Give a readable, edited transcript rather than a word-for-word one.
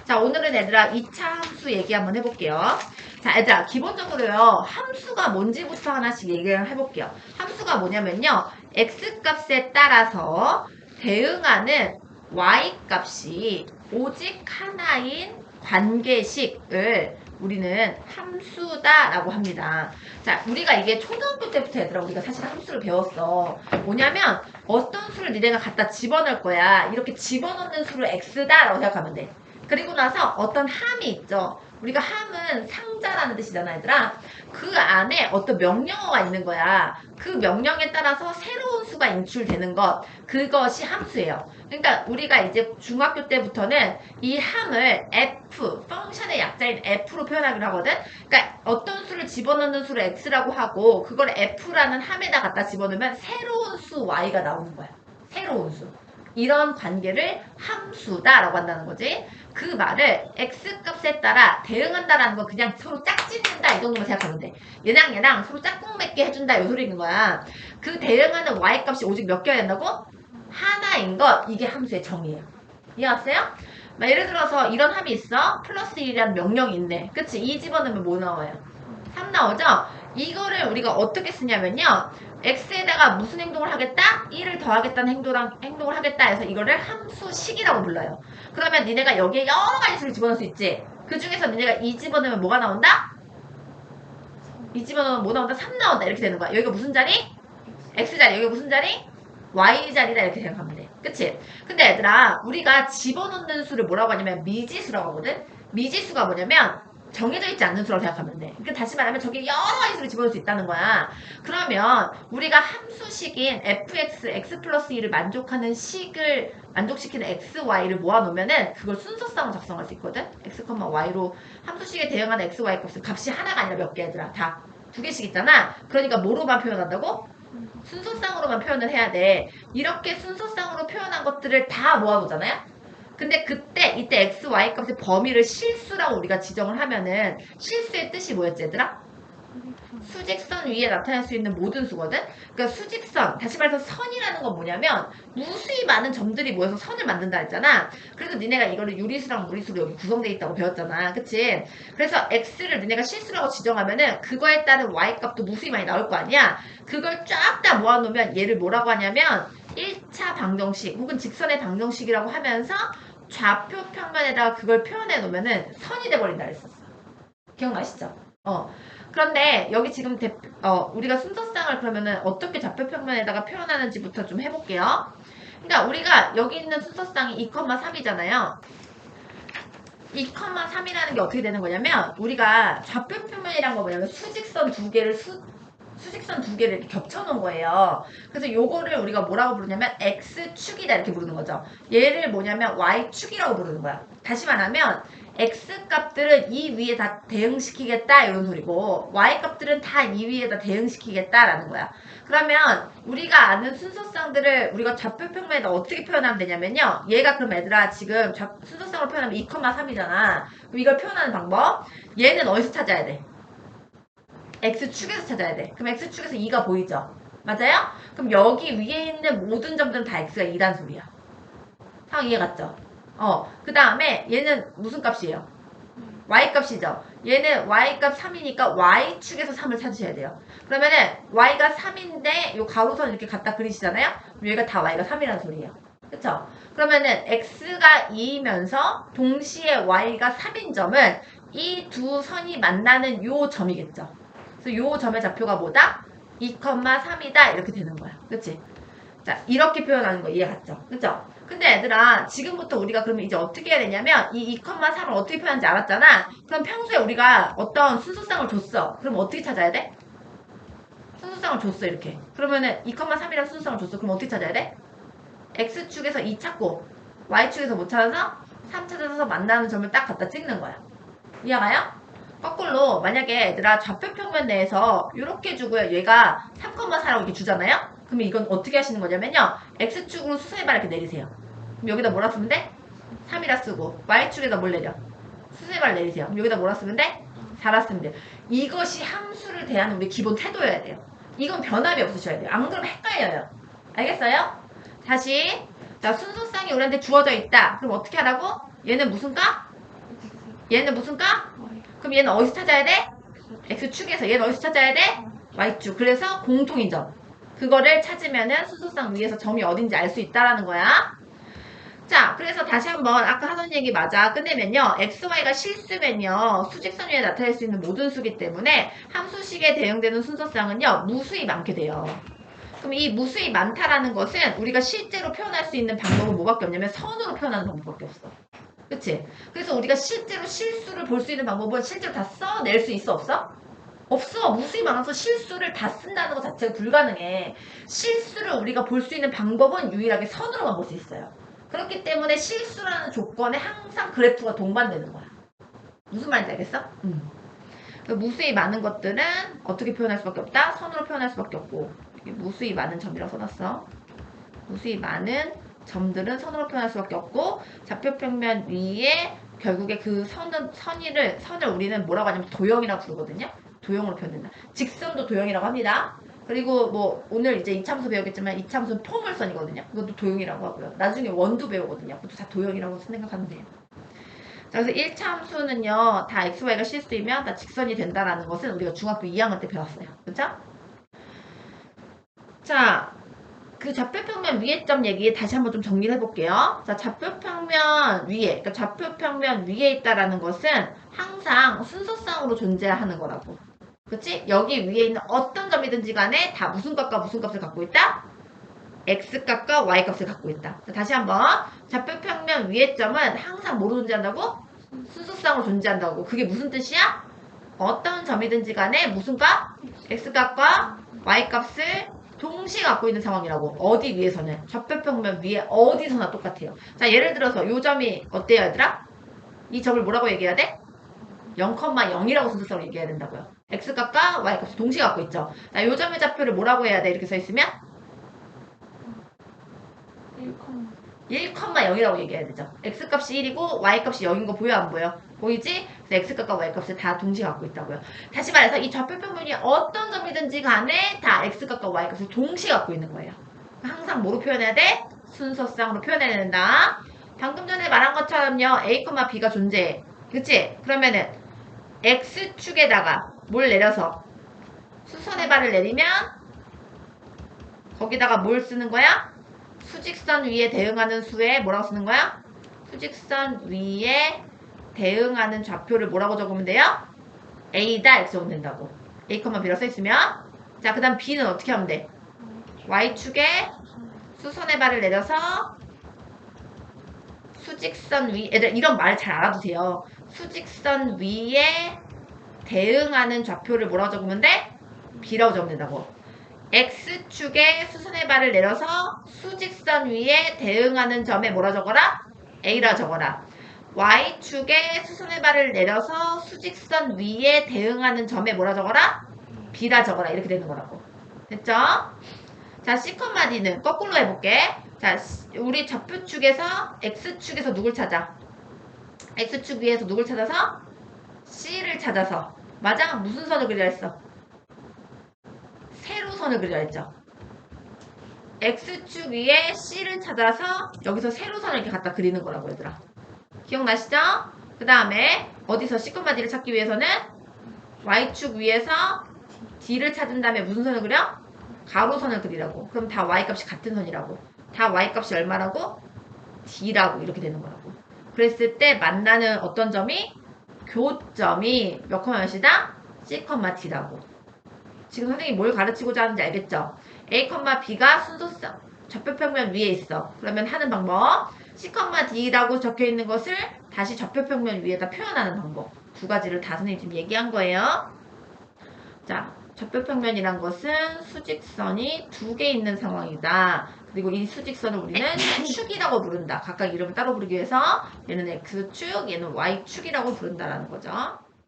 자, 오늘은 얘들아 2차 함수 얘기 한번 해볼게요. 자, 얘들아 기본적으로요. 함수가 뭔지부터 하나씩 얘기를 해볼게요. 함수가 뭐냐면요. x값에 따라서 대응하는 y값이 오직 하나인 관계식을 우리는 함수다라고 합니다. 자, 우리가 이게 초등학교 때부터 얘들아 우리가 사실 함수를 배웠어. 뭐냐면 어떤 수를 니네가 갖다 집어넣을 거야. 이렇게 집어넣는 수를 x다라고 생각하면 돼. 그리고 나서 어떤 함이 있죠. 우리가 함은 상자라는 뜻이잖아, 얘들아. 그 안에 어떤 명령어가 있는 거야. 그 명령에 따라서 새로운 수가 인출되는 것. 그것이 함수예요. 그러니까 우리가 이제 중학교 때부터는 이 함을 f, 펑션의 약자인 f로 표현하기로 하거든. 그러니까 어떤 수를 집어넣는 수를 x라고 하고 그걸 f라는 함에다 갖다 집어넣으면 새로운 수 y가 나오는 거야. 새로운 수. 이런 관계를 함수다라고 한다는 거지. 그 말을 x값에 따라 대응한다라는 거 그냥 서로 짝짓는다 이 정도만 생각하면 돼. 얘랑 서로 짝꿍 맺게 해준다 이 소리인 거야. 그 대응하는 y값이 오직 몇 개여야 된다고? 하나인 것. 이게 함수의 정의예요. 이해갔어요? 막 예를 들어서 이런 함이 있어. 플러스 1이라는 명령이 있네. 그치? 2 집어넣으면 뭐 나와요? 3 나오죠? 이거를 우리가 어떻게 쓰냐면요. x에다가 무슨 행동을 하겠다? 1을 더하겠다는 행동을 하겠다 해서 이거를 함수식이라고 불러요. 그러면 니네가 여기에 여러 가지 수를 집어넣을 수 있지. 그 중에서 니네가 2 집어넣으면 뭐가 나온다? 2 집어넣으면 뭐 나온다? 3 나온다. 이렇게 되는 거야. 여기가 무슨 자리? x자리. 여기가 무슨 자리? y자리다 이렇게 생각하면 돼. 그치? 근데 얘들아 우리가 집어넣는 수를 뭐라고 하냐면 미지수라고 하거든? 미지수가 뭐냐면 정해져 있지 않는 수라고 생각하면 돼. 그러니까 다시 말하면 저기 여러 가지 수를 집어넣을 수 있다는 거야. 그러면 우리가 함수식인 fx, x 플러스 2를 만족하는 식을 만족시키는 x, y를 모아놓으면은 그걸 순서상으로 작성할 수 있거든? x, y로 함수식에 대응하는 x, y 값이 하나가 아니라 몇 개 얘들아? 다 두 개씩 있잖아. 그러니까 뭐로만 표현한다고? 순서상으로만 표현을 해야 돼. 이렇게 순서상으로 표현한 것들을 다 모아보잖아요. 근데 이때 x, y 값의 범위를 실수라고 우리가 지정을 하면은 실수의 뜻이 뭐였지 얘들아? 수직선 위에 나타날 수 있는 모든 수거든? 그러니까 수직선, 다시 말해서 선이라는 건 뭐냐면 무수히 많은 점들이 모여서 선을 만든다 했잖아. 그래서 니네가 이거를 유리수랑 무리수로 여기 구성되어 있다고 배웠잖아. 그치? 그래서 x를 니네가 실수라고 지정하면은 그거에 따른 y 값도 무수히 많이 나올 거 아니야? 그걸 쫙 다 모아놓으면 얘를 뭐라고 하냐면 1차 방정식 혹은 직선의 방정식이라고 하면서 좌표 평면에다가 그걸 표현해 놓으면은 선이 돼버린다 그랬었어. 기억나시죠? 그런데 여기 지금 우리가 순서상을 그러면은 어떻게 좌표 평면에다가 표현하는지부터 좀 해볼게요. 그러니까 우리가 여기 있는 순서상이 2,3이잖아요. 2,3이라는 게 어떻게 되는 거냐면 우리가 좌표 평면이란 거 뭐냐면 수직선 두 개를 이렇게 겹쳐놓은 거예요. 그래서 요거를 우리가 뭐라고 부르냐면 x축이다 이렇게 부르는 거죠. 얘를 뭐냐면 y축이라고 부르는 거야. 다시 말하면 x값들은 이 위에 다 대응시키겠다 이런 소리고 y값들은 다 이 위에다 대응시키겠다라는 거야. 그러면 우리가 아는 순서상들을 우리가 좌표 평면에다 어떻게 표현하면 되냐면요. 얘가 그럼 얘들아 지금 순서상으로 표현하면 2,3이잖아. 그럼 이걸 표현하는 방법 얘는 어디서 찾아야 돼? X축에서 찾아야 돼. 그럼 X축에서 2가 보이죠? 맞아요? 그럼 여기 위에 있는 모든 점들은 다 X가 2란 소리야. 상황 이해 갔죠? 그 다음에 얘는 무슨 값이에요? Y값이죠? 얘는 Y값 3이니까 Y축에서 3을 찾으셔야 돼요. 그러면은 Y가 3인데 요 가로선 이렇게 갖다 그리시잖아요? 그럼 여기가 다 Y가 3이라는 소리예요. 그쵸? 그러면은 X가 2이면서 동시에 Y가 3인 점은 이 두 선이 만나는 요 점이겠죠? 그래서 요 점의 좌표가 뭐다? 2,3이다 이렇게 되는 거야. 그치? 자, 이렇게 표현하는 거 이해 갔죠? 그쵸? 근데 얘들아 지금부터 우리가 그러면 이제 어떻게 해야 되냐면 이 2,3을 어떻게 표현하는지 알았잖아. 그럼 평소에 우리가 어떤 순서상을 줬어. 그럼 어떻게 찾아야 돼? 순서상을 줬어 이렇게. 그러면은 2,3이라는 순서상을 줬어. 그럼 어떻게 찾아야 돼? X축에서 2 찾고 Y축에서 못 찾아서 3 찾아서 만나는 점을 딱 갖다 찍는 거야. 이해가요? 거꾸로 만약에 얘들아 좌표 평면 내에서 이렇게 주고요. 얘가 3,4라고 이렇게 주잖아요. 그러면 이건 어떻게 하시는 거냐면요. X축으로 수세발 이렇게 내리세요. 그럼 여기다 뭐라 쓰면 돼? 3이라 쓰고 Y축에다 뭘 내려? 수세발 내리세요. 그럼 여기다 뭐라 쓰면 돼? 4라 쓰면 돼요. 이것이 함수를 대하는 우리 기본 태도여야 돼요. 이건 변함이 없으셔야 돼요. 안 그러면 헷갈려요. 알겠어요? 다시 자 순서상이 우리한테 주어져 있다. 그럼 어떻게 하라고? 얘는 무슨 값? 얘는 무슨 가? 그럼 얘는 어디서 찾아야 돼? X축에서. 얘는 어디서 찾아야 돼? Y축. 그래서 공통인 점. 그거를 찾으면은 순서상 위에서 점이 어딘지 알 수 있다라는 거야. 자, 그래서 다시 한번 아까 하던 얘기 맞아. 끝내면요. XY가 실수면요. 수직선 위에 나타낼 수 있는 모든 수기 때문에 함수식에 대응되는 순서상은요. 무수히 많게 돼요. 그럼 이 무수히 많다라는 것은 우리가 실제로 표현할 수 있는 방법은 뭐밖에 없냐면 선으로 표현하는 방법밖에 없어. 그치? 그래서 우리가 실제로 실수를 볼 수 있는 방법은 실제로 다 써낼 수 있어 없어? 없어. 무수히 많아서 실수를 다 쓴다는 것 자체가 불가능해. 실수를 우리가 볼 수 있는 방법은 유일하게 선으로만 볼 수 있어요. 그렇기 때문에 실수라는 조건에 항상 그래프가 동반되는 거야. 무슨 말인지 알겠어? 무수히 많은 것들은 어떻게 표현할 수밖에 없다? 선으로 표현할 수밖에 없고. 무수히 많은 점이라고 써놨어. 무수히 많은 점들은 선으로 표현할 수밖에 없고, 좌표평면 위에 결국에 그 선을 우리는 뭐라고 하냐면 도형이라고 부르거든요. 도형으로 표현된다. 직선도 도형이라고 합니다. 그리고 뭐 오늘 이제 이참수 배우겠지만 이참수는 포물선이거든요. 그것도 도형이라고 하고요. 나중에 원도 배우거든요. 그것도 다 도형이라고 생각하면 돼요. 자, 그래서 1차함수는요. 다 xy가 실수이면 다 직선이 된다라는 것은 우리가 중학교 2학년 때 배웠어요. 그렇죠? 자, 그 좌표평면 위에 점 얘기 다시 한번 좀 정리를 해볼게요. 자, 좌표평면 위에, 그러니까 좌표평면 위에 있다라는 것은 항상 순서상으로 존재하는 거라고. 그치? 여기 위에 있는 어떤 점이든지 간에 다 무슨 값과 무슨 값을 갖고 있다? x값과 y값을 갖고 있다. 자, 다시 한번 좌표평면 위의 점은 항상 뭐로 존재한다고? 순서상으로 존재한다고. 그게 무슨 뜻이야? 어떤 점이든지 간에 무슨 값? x값과 y값을 동시에 갖고 있는 상황이라고. 어디 위에서는? 좌표평면 위에 어디서나 똑같아요. 자, 예를 들어서 이 점이 어때요, 얘들아? 이 점을 뭐라고 얘기해야 돼? 0,0이라고 순서상으로 얘기해야 된다고요. x값과 y값을 동시에 갖고 있죠. 자, 이 점의 좌표를 뭐라고 해야 돼? 이렇게 써 있으면 1,0이라고 얘기해야 되죠. x값이 1이고 y값이 0인 거 보여 안 보여? 보이지? 그래서 x값과 y값을 다 동시에 갖고 있다고요. 다시 말해서 이 좌표평면이 어떤 점이든지 간에 다 x값과 y값을 동시에 갖고 있는 거예요. 항상 뭐로 표현해야 돼? 순서상으로 표현해야 된다. 방금 전에 말한 것처럼요. a, b가 존재해. 그치? 그러면은 x축에다가 뭘 내려서 수선의 발을 내리면 거기다가 뭘 쓰는 거야? 수직선 위에 대응하는 수에 뭐라고 쓰는 거야? 수직선 위에 대응하는 좌표를 뭐라고 적으면 돼요? A다 이렇게 적으면 된다고. A, B라고 써있으면 자, 그 다음 B는 어떻게 하면 돼? Y축에 수선의 발을 내려서 수직선 위 애들 이런 말 잘 알아도 돼요. 수직선 위에 대응하는 좌표를 뭐라고 적으면 돼? B라고 적으면 된다고. X축에 수선의 발을 내려서 수직선 위에 대응하는 점에 뭐라 적어라? A라 적어라. Y축에 수선의 발을 내려서 수직선 위에 대응하는 점에 뭐라 적어라? B라 적어라. 이렇게 되는 거라고. 됐죠? 자, C, D는 거꾸로 해볼게. 자, 우리 좌표축에서 X축에서 누굴 찾아? X축 위에서 누굴 찾아서? C를 찾아서. 맞아? 무슨 선을 그리라 했어? 세로선을 그리라 했죠. X축 위에 C를 찾아서 여기서 세로선을 이렇게 갖다 그리는 거라고 얘들아. 기억나시죠? 그 다음에 어디서 C, D를 찾기 위해서는 Y축 위에서 D를 찾은 다음에 무슨 선을 그려? 가로선을 그리라고. 그럼 다 Y값이 같은 선이라고. 다 Y값이 얼마라고? D라고 이렇게 되는 거라고. 그랬을 때 만나는 어떤 점이? 교점이 몇 몇이다? C, D라고. 지금 선생님이 뭘 가르치고자 하는지 알겠죠? A, B가 순서상 좌표평면 위에 있어. 그러면 하는 방법 C, D라고 적혀있는 것을 다시 좌표평면 위에다 표현하는 방법. 두 가지를 다 선생님이 지금 얘기한 거예요. 자, 좌표평면이란 것은 수직선이 두 개 있는 상황이다. 그리고 이 수직선을 우리는 축이라고 부른다. 각각 이름을 따로 부르기 위해서 얘는 X축, 얘는 Y축이라고 부른다라는 거죠.